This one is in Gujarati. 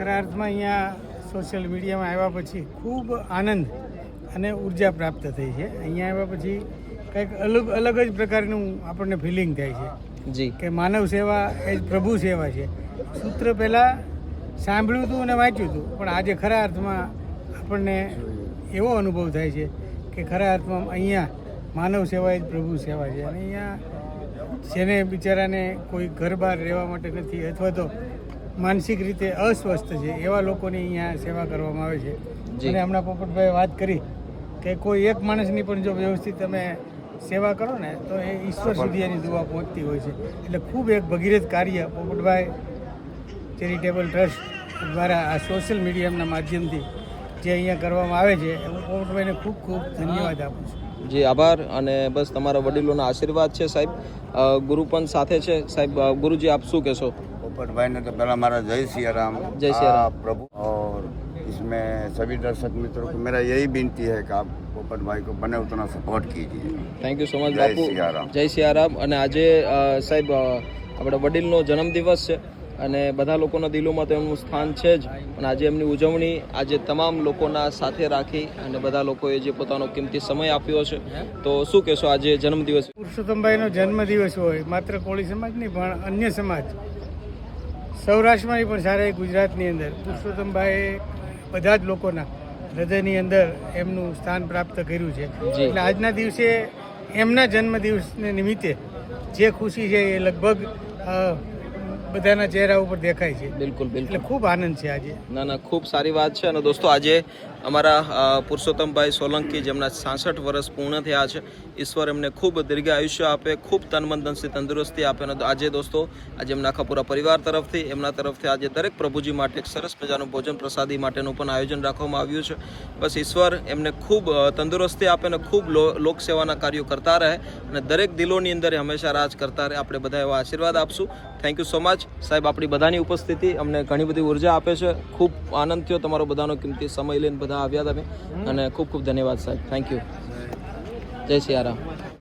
ખરા અર્થમાં અહીંયા સોશિયલ મીડિયામાં આવ્યા પછી ખૂબ આનંદ અને ઉર્જા પ્રાપ્ત થઈ છે. અહીંયા આવ્યા પછી કંઈક અલગ જ પ્રકારનું આપણને ફિલિંગ થાય છે જી કે માનવ સેવા એ જ પ્રભુ સેવા છે. સૂત્ર પહેલાં સાંભળ્યું હતું અને વાંચ્યું હતું, પણ આજે ખરા અર્થમાં આપણને એવો અનુભવ થાય છે કે ખરા અર્થમાં અહીંયા માનવ સેવા એ જ પ્રભુ સેવા છે. અને અહીંયા જેને બિચારાને કોઈ ઘર બહાર રહેવા માટે નથી અથવા તો માનસિક રીતે અસ્વસ્થ છે એવા લોકોની અહીંયા સેવા કરવામાં આવે છે. અને હમણાં પોપટભાઈ વાત કરી કે કોઈ એક માણસની પણ જો વ્યવસ્થિત તમે સેવા કરો ને તો એ ઈશ્વર સુધી એની દુઆ પહોંચતી હોય છે. એટલે ખૂબ એક ભગીરથ કાર્ય પોપટભાઈ ચેરિટેબલ ટ્રસ્ટ દ્વારા આ સોશિયલ મીડિયાના માધ્યમથી જે અહીંયા કરવામાં આવે છે હું પોપટભાઈને ખૂબ ખૂબ ધન્યવાદ આપું છું. જી આભાર. અને બસ તમારા વડીલોના આશીર્વાદ છે સાહેબ. ગુરુ પણ સાથે છે સાહેબ. ગુરુજી આપ શું કહેશો? पोपट भाई ने तो पहला हमारा जय सिया राम. जय सिया राम प्रभु. और इसमें सभी दर्शक मित्रों को मेरा यही विनती है कि आप पोपट भाई को बने उतना सपोर्ट कीजिए. થેન્ક યુ સો મચ જય બાપુ. સિયારામ. જય સિયારામ. અને આજે સાહેબ આપણા વડીલનો જન્મદિવસ છે અને બધા લોકોના દિલોમાં તો એમનું સ્થાન છે જ. અને આજે એમની ઉજવણી આજે તમામ લોકોના સાથે રાખી અને બધા લોકોએ જે પોતાનો કિંમતી સમય આપ્યો છે, તો શું કહેશો આજે જન્મદિવસ? પુરુષોત્તમભાઈનો જન્મદિવસ હોય માત્ર કોળી સમાજ નહીં પણ અન્ય સમાજ સૌરાષ્ટ્રમાં પણ સારા ગુજરાતની અંદર પુરુષોત્તમભાઈએ બધા જ લોકોના હૃદયની અંદર એમનું સ્થાન પ્રાપ્ત કર્યું છે. એટલે આજના દિવસે એમના જન્મદિવસને નિમિત્તે જે ખુશી છે એ લગભગ બધાના ચહેરા ઉપર દેખાય છે. બિલકુલ બિલકુલ. એટલે ખૂબ આનંદ છે આજે. ના ખૂબ સારી વાત છે. અને દોસ્તો આજે અમારા પુરુષોત્તમભાઈ સોલંકી જેમના 66 વર્ષ પૂર્ણ થયા છે, ઈશ્વર એમને ખૂબ દીર્ઘ આયુષ્ય આપે, ખૂબ તન મન ધનથી તંદુરસ્તી આપે. અને આજે દોસ્તો આજે એમના આખા પૂરા પરિવાર તરફથી એમના તરફથી આજે દરેક પ્રભુજી માટે એક સરસ મજાનું ભોજન પ્રસાદી માટેનું પણ આયોજન રાખવામાં આવ્યું છે. બસ ઈશ્વર એમને ખૂબ તંદુરસ્તી આપે અને ખૂબ લોકસેવાના કાર્યો કરતા રહે અને દરેક દિલોની અંદર હંમેશા રાજ કરતા રહે. આપણે બધા એવા આશીર્વાદ આપશું. થેન્ક યુ સો મચ સાહેબ. આપણી બધાની ઉપસ્થિતિ અમને ઘણી બધી ઉર્જા આપે છે. ખૂબ આનંદ થયો તમારો બધાનો કિંમતી સમય લઈને બધા આવ્યા તમે અને ખૂબ ખૂબ ધન્યવાદ સાહેબ. Thank you. જય સિયારામ.